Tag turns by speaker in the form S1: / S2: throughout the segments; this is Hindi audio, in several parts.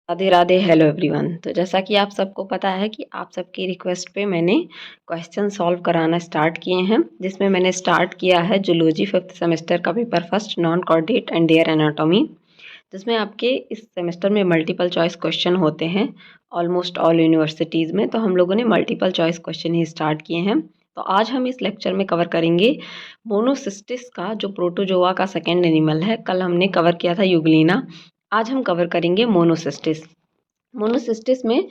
S1: राधे राधे। Hello everyone. तो जैसा कि आप सबको पता है कि आप सबकी रिक्वेस्ट पे मैंने क्वेश्चन सॉल्व कराना स्टार्ट किए हैं, जिसमें मैंने स्टार्ट किया है जूलॉजी फिफ्थ सेमेस्टर का paper first, non chordate and their anatomy, जिसमें आपके इस सेमेस्टर में मल्टीपल चॉइस क्वेश्चन होते हैं ऑलमोस्ट ऑल यूनिवर्सिटीज़ में। तो हम लोगों ने मल्टीपल चॉइस क्वेश्चन ही स्टार्ट किए हैं। तो आज हम इस लेक्चर में कवर करेंगे मोनोसिस्टिस का, जो प्रोटोजोआ का सेकेंड एनिमल है। कल हमने कवर किया था यूग्लिना, आज हम कवर करेंगे मोनोसिस्टिस। मोनोसिस्टिस में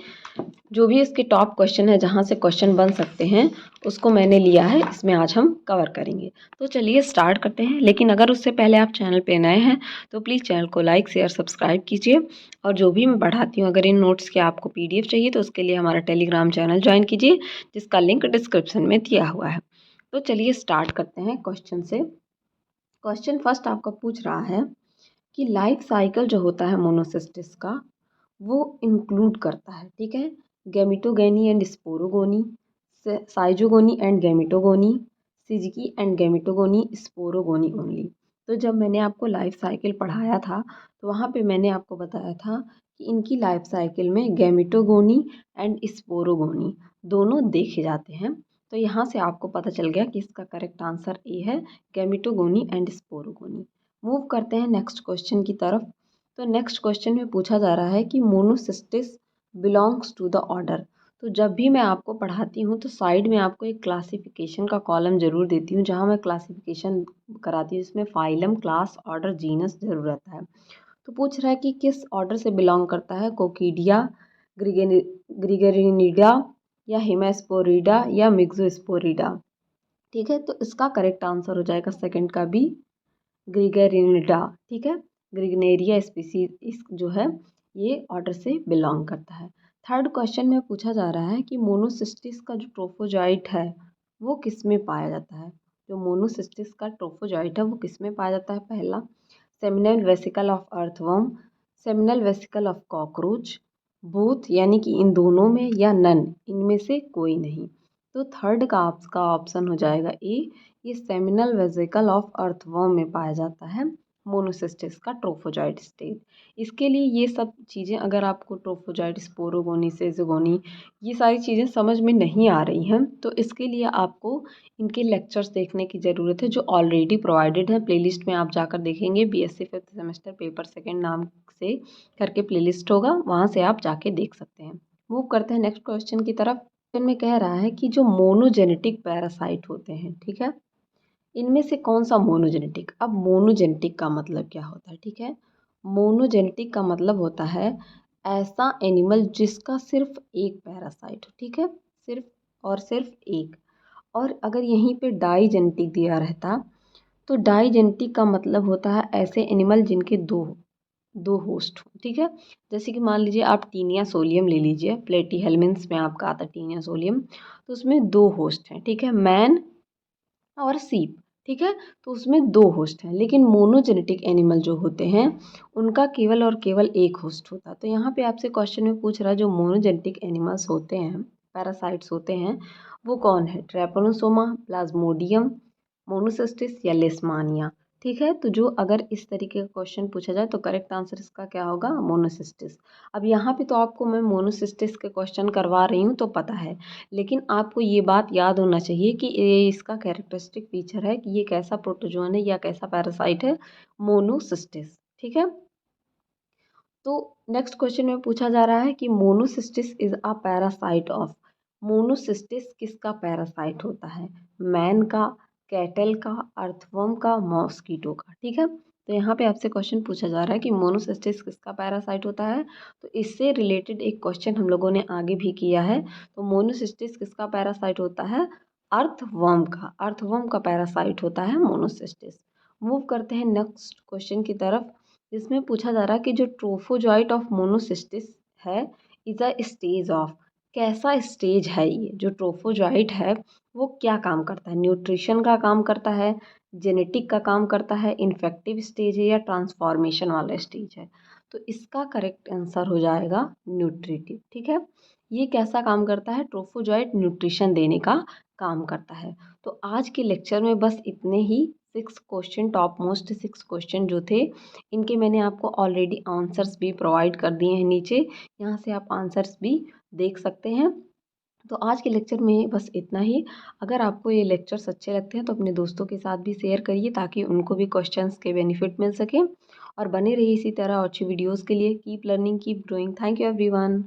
S1: जो भी इसके टॉप क्वेश्चन है, जहाँ से क्वेश्चन बन सकते हैं, उसको मैंने लिया है, इसमें आज हम कवर करेंगे। तो चलिए स्टार्ट करते हैं। लेकिन अगर उससे पहले आप चैनल पे नए हैं तो प्लीज़ चैनल को लाइक शेयर सब्सक्राइब कीजिए। और जो भी मैं पढ़ाती हूँ, अगर इन नोट्स के आपको PDF चाहिए तो उसके लिए हमारा टेलीग्राम चैनल ज्वाइन कीजिए, जिसका लिंक डिस्क्रिप्शन में दिया हुआ है। तो चलिए स्टार्ट करते हैं क्वेश्चन से। क्वेश्चन फर्स्ट आपका पूछ रहा है कि लाइफ साइकिल जो होता है मोनोसिस्टिस का, वो इंक्लूड करता है, ठीक है, gametogeny and sporogony, schizogony and gametogony, सिजकी एंड गैमिटोगोनी, स्पोरोगोनी ओनली। तो जब मैंने आपको लाइफ साइकिल पढ़ाया था तो वहाँ पे मैंने आपको बताया था कि इनकी लाइफ साइकिल में गैमिटोगोनी एंड स्पोरोगोनी दोनों देखे जाते हैं। तो यहाँ से आपको पता चल गया कि इसका करेक्ट आंसर ए है, गैमिटोगोनी एंड स्पोरोगोनी। मूव करते हैं नेक्स्ट क्वेश्चन की तरफ। तो नेक्स्ट क्वेश्चन में पूछा जा रहा है कि Monocystis belongs to the order. तो जब भी मैं आपको पढ़ाती हूँ तो साइड में आपको एक क्लासिफिकेशन का कॉलम ज़रूर देती हूँ, जहाँ मैं क्लासिफिकेशन कराती हूँ, जिसमें फाइलम, क्लास, ऑर्डर, जीनस ज़रूर रहता है। तो पूछ रहा है कि किस ऑर्डर से बिलोंग करता है, कोकिडिया, ग्रिगेरिनिडा या हिमेस्पोरिडा या मिक्सोस्पोरिडा। ठीक है, तो इसका करेक्ट आंसर हो जाएगा सेकंड का बी, ग्रिगेरिनिडा। ठीक है, ग्रिगनेरिया स्पीसीज इस जो है ये ऑर्डर से बिलोंग करता है। थर्ड क्वेश्चन में पूछा जा रहा है कि मोनोसिस्टिस का जो ट्रोफोजाइट है वो किस में पाया जाता है। जो मोनोसिस्टिस का ट्रोफोजाइट है वो किस में पाया जाता है। पहला, seminal vesicle of earthworm, seminal vesicle of cockroach, both यानी कि इन दोनों में, या नन इनमें से कोई नहीं। तो थर्ड का आपका ऑप्शन हो जाएगा ए, ये सेमिनल वेसिकल ऑफ अर्थवर्म में पाया जाता है मोनोसिस्टिस का ट्रोफोजाइट स्टेज। इसके लिए ये सब चीज़ें, अगर आपको ट्रोफोजाइट, स्पोरोगोनी, सेजोगोनी, ये सारी चीज़ें समझ में नहीं आ रही हैं तो इसके लिए आपको इनके लेक्चर्स देखने की ज़रूरत है, जो ऑलरेडी प्रोवाइडेड है। प्लेलिस्ट में आप जाकर देखेंगे, BSc fifth semester paper second नाम से करके प्लेलिस्ट होगा, वहाँ से आप जाके देख सकते हैं। मूव करते हैं नेक्स्ट क्वेश्चन की तरफ। क्वेश्चन में कह रहा है कि जो मोनोजेनेटिक पैरासाइट होते हैं, ठीक है, इनमें से कौन सा मोनोजेनेटिक। अब मोनोजेनेटिक का मतलब क्या होता है, ठीक है, मोनोजेनेटिक का मतलब होता है ऐसा एनिमल जिसका सिर्फ एक पैरासाइट हो, ठीक है, सिर्फ और सिर्फ एक। और अगर यहीं पे डाईजेनेटिक दिया रहता तो डाईजेनेटिक का मतलब होता है ऐसे एनिमल जिनके दो दो होस्ट हो, ठीक है। जैसे कि मान लीजिए आप टीनिया सोलियम ले लीजिए, प्लेटीहेल्मिन्थ में आपका आता है टीनिया सोलियम, तो उसमें दो होस्ट हैं, ठीक है, मैन और सीप, ठीक है। तो उसमें दो होस्ट हैं, लेकिन मोनोजेनेटिक एनिमल जो होते हैं उनका केवल और केवल एक होस्ट होता है। तो यहाँ पे आपसे क्वेश्चन में पूछ रहा है जो मोनोजेनेटिक एनिमल्स होते हैं, पैरासाइट्स होते हैं, वो कौन है, ट्रैपनोसोमा, प्लाज्मोडियम, मोनोसिस्टिस या लेशमानिया। ठीक है, तो जो अगर इस तरीके का क्वेश्चन पूछा जाए तो करेक्ट आंसर इसका क्या होगा, मोनोसिस्टिस। अब यहाँ पे तो आपको मैं मोनोसिस्टिस के क्वेश्चन करवा रही हूँ तो पता है, लेकिन आपको ये बात याद होना चाहिए कि ये इसका कैरेक्टरिस्टिक फीचर है कि ये कैसा प्रोटोजोन है या कैसा पैरासाइट है, मोनोसिस्टिस। ठीक है, तो नेक्स्ट क्वेश्चन में पूछा जा रहा है कि Monocystis is a parasite of. Monocystis किसका पैरासाइट होता है, मैन का, कैटल का, अर्थवर्म का, मॉस्कीटो का। ठीक है, तो यहाँ पे आपसे क्वेश्चन पूछा जा रहा है कि मोनोसिस्टिस किसका पैरासाइट होता है। तो इससे रिलेटेड एक क्वेश्चन हम लोगों ने आगे भी किया है। तो मोनोसिस्टिस किसका पैरासाइट होता है, अर्थवर्म का। अर्थवर्म का पैरासाइट होता है मोनोसिस्टिस। मूव करते हैं नेक्स्ट क्वेश्चन की तरफ, जिसमें पूछा जा रहा है कि जो ट्रोफोजॉइट ऑफ मोनोसिस्टिस है इज अ स्टेज ऑफ। कैसा स्टेज है ये जो ट्रोफोजॉइट है, वो क्या काम करता है, न्यूट्रिशन का काम करता है, जेनेटिक का काम करता है, इन्फेक्टिव स्टेज है, या ट्रांसफॉर्मेशन वाला स्टेज है। तो इसका करेक्ट आंसर हो जाएगा न्यूट्रिटिव। ठीक है, ये कैसा काम करता है, ट्रोफोजॉइट न्यूट्रिशन देने का काम करता है। तो आज के लेक्चर में बस इतने ही 6 क्वेश्चन, टॉप मोस्ट 6 क्वेश्चन जो थे, इनके मैंने आपको ऑलरेडी आंसर्स भी प्रोवाइड कर दिए हैं नीचे, यहाँ से आप आंसर्स भी देख सकते हैं। तो आज के लेक्चर में बस इतना ही। अगर आपको ये लेक्चर्स अच्छे लगते हैं तो अपने दोस्तों के साथ भी शेयर करिए ताकि उनको भी क्वेश्चंस के बेनिफिट मिल सके, और बने रहिए इसी तरह अच्छी वीडियोस के लिए। Keep learning, keep growing. Thank you everyone.